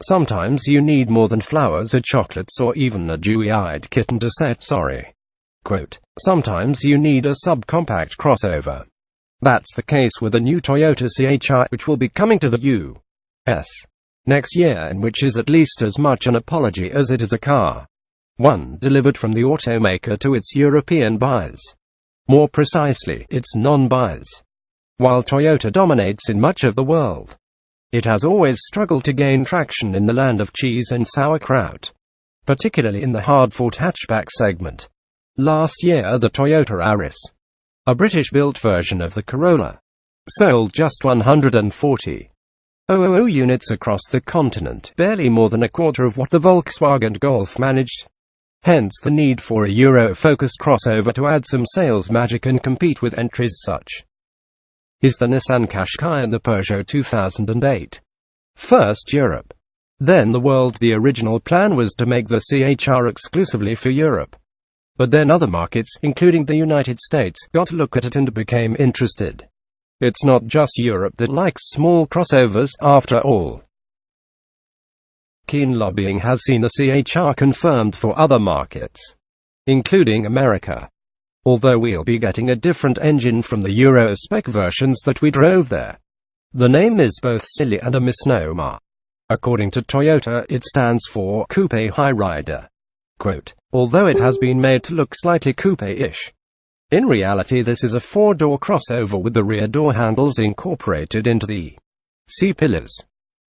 Sometimes you need more than flowers or chocolates or even a dewy-eyed kitten to set sorry. Quote, sometimes you need a subcompact crossover. That's the case with the new Toyota CHR, which will be coming to the U.S. next year, and which is at least as much an apology as it is a car. One delivered from the automaker to its European buyers. More precisely, its non-buyers. While Toyota dominates in much of the world, it has always struggled to gain traction in the land of cheese and sauerkraut, particularly in the hard-fought hatchback segment. Last year, the Toyota Yaris, a British-built version of the Corolla, sold just 140,000 units across the continent, barely more than a quarter of what the Volkswagen Golf managed. Hence the need for a Euro-focused crossover to add some sales magic and compete with entries such as the Nissan Qashqai and the Peugeot 2008. First Europe, then the world. The original plan was to make the CHR exclusively for Europe. But then other markets, including the United States, got to look at it and became interested. It's not just Europe that likes small crossovers, after all. Keen lobbying has seen the CHR confirmed for other markets, including America. Although we'll be getting a different engine from the Euro Spec versions that we drove there. The name is both silly and a misnomer. According to Toyota, it stands for Coupe High Rider. Quote, although it has been made to look slightly coupe-ish, in reality this is a four-door crossover with the rear door handles incorporated into the C-pillars.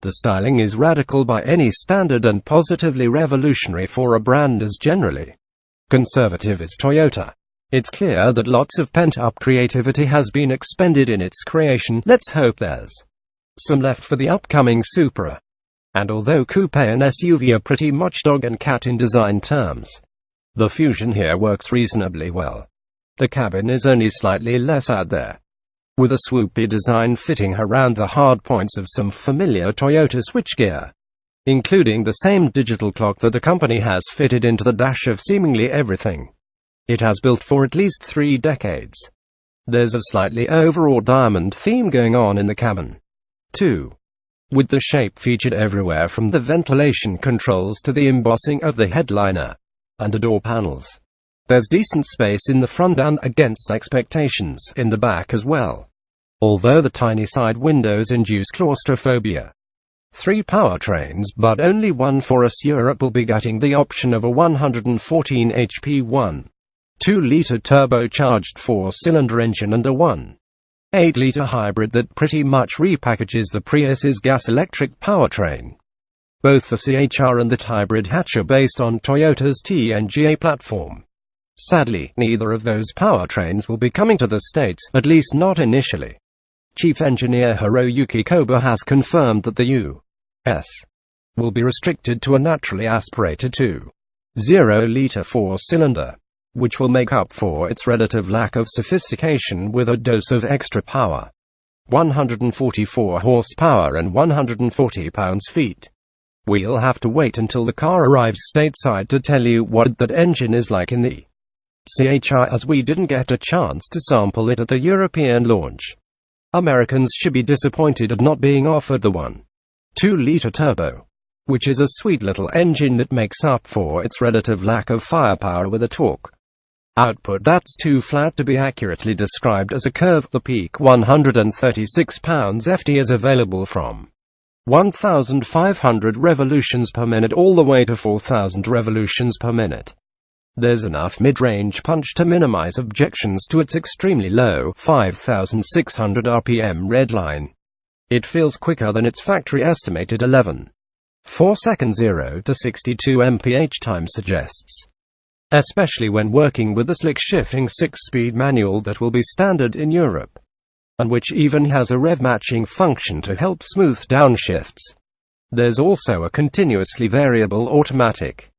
The styling is radical by any standard and positively revolutionary for a brand as generally conservative as Toyota. It's clear that lots of pent-up creativity has been expended in its creation. Let's hope there's some left for the upcoming Supra. And although coupe and SUV are pretty much dog and cat in design terms, the fusion here works reasonably well. The cabin is only slightly less out there, with a swoopy design fitting around the hard points of some familiar Toyota switchgear, including the same digital clock that the company has fitted into the dash of seemingly everything it has built for at least 3 decades. There's a slightly overwrought diamond theme going on in the cabin, too, with the shape featured everywhere from the ventilation controls to the embossing of the headliner and the door panels. There's decent space in the front and, against expectations, in the back as well, although the tiny side windows induce claustrophobia. 3 powertrains, but only one for us. Europe will be getting the option of a 114 HP 1.2-liter turbocharged 4-cylinder engine and a 1.8-liter hybrid that pretty much repackages the Prius's gas-electric powertrain. Both the CHR and the hybrid hatch are based on Toyota's TNGA platform. Sadly, neither of those powertrains will be coming to the States, at least not initially. Chief Engineer Hiroyuki Koba has confirmed that the U.S. will be restricted to a naturally aspirated 2.0-liter 4-cylinder, which will make up for its relative lack of sophistication with a dose of extra power. 144 horsepower and 140 pounds-feet. We'll have to wait until the car arrives stateside to tell you what that engine is like in the CHR, as we didn't get a chance to sample it at the European launch. Americans should be disappointed at not being offered the 1.2-liter turbo, which is a sweet little engine that makes up for its relative lack of firepower with a torque output that's too flat to be accurately described as a curve. The peak 136 pounds-ft is available from 1,500 revolutions per minute all the way to 4,000 revolutions per minute. There's enough mid-range punch to minimize objections to its extremely low 5,600 RPM redline. It feels quicker than its factory-estimated 11.4 second 0 to 62 mph time suggests, especially when working with the slick shifting 6-speed manual that will be standard in Europe, and which even has a rev matching function to help smooth downshifts. There's also a continuously variable automatic,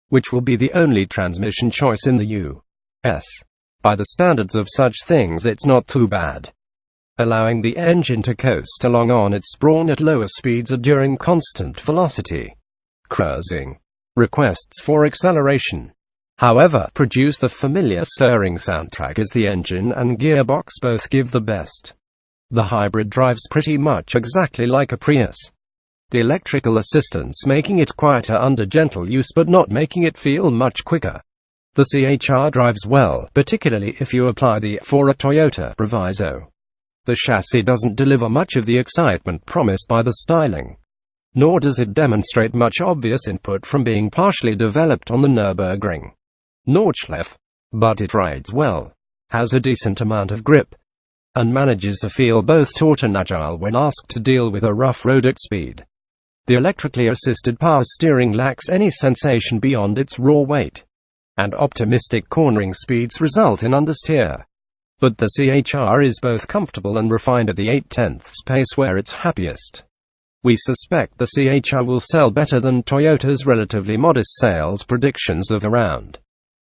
which will be the only transmission choice in the U.S. By the standards of such things, it's not too bad, allowing the engine to coast along on its brawn at lower speeds during constant velocity cruising. Requests for acceleration, however, produce the familiar stirring soundtrack as the engine and gearbox both give the best. The hybrid drives pretty much exactly like a Prius. the electrical assistance making it quieter under gentle use but not making it feel much quicker. The CHR drives well, particularly if you apply the "for a Toyota" proviso. The chassis doesn't deliver much of the excitement promised by the styling, nor does it demonstrate much obvious input from being partially developed on the Nürburgring Nordschleife, but it rides well, has a decent amount of grip, and manages to feel both taut and agile when asked to deal with a rough road at speed. The electrically assisted power steering lacks any sensation beyond its raw weight, and optimistic cornering speeds result in understeer. But the CHR is both comfortable and refined at the 0.8 pace where it's happiest. We suspect the CHR will sell better than Toyota's relatively modest sales predictions of around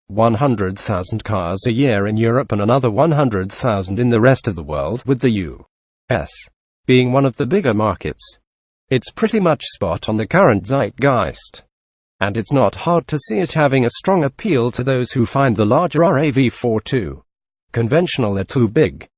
100,000 cars a year in Europe and another 100,000 in the rest of the world, with the US being one of the bigger markets. It's pretty much spot on the current zeitgeist, and it's not hard to see it having a strong appeal to those who find the larger RAV4 too conventional or too big.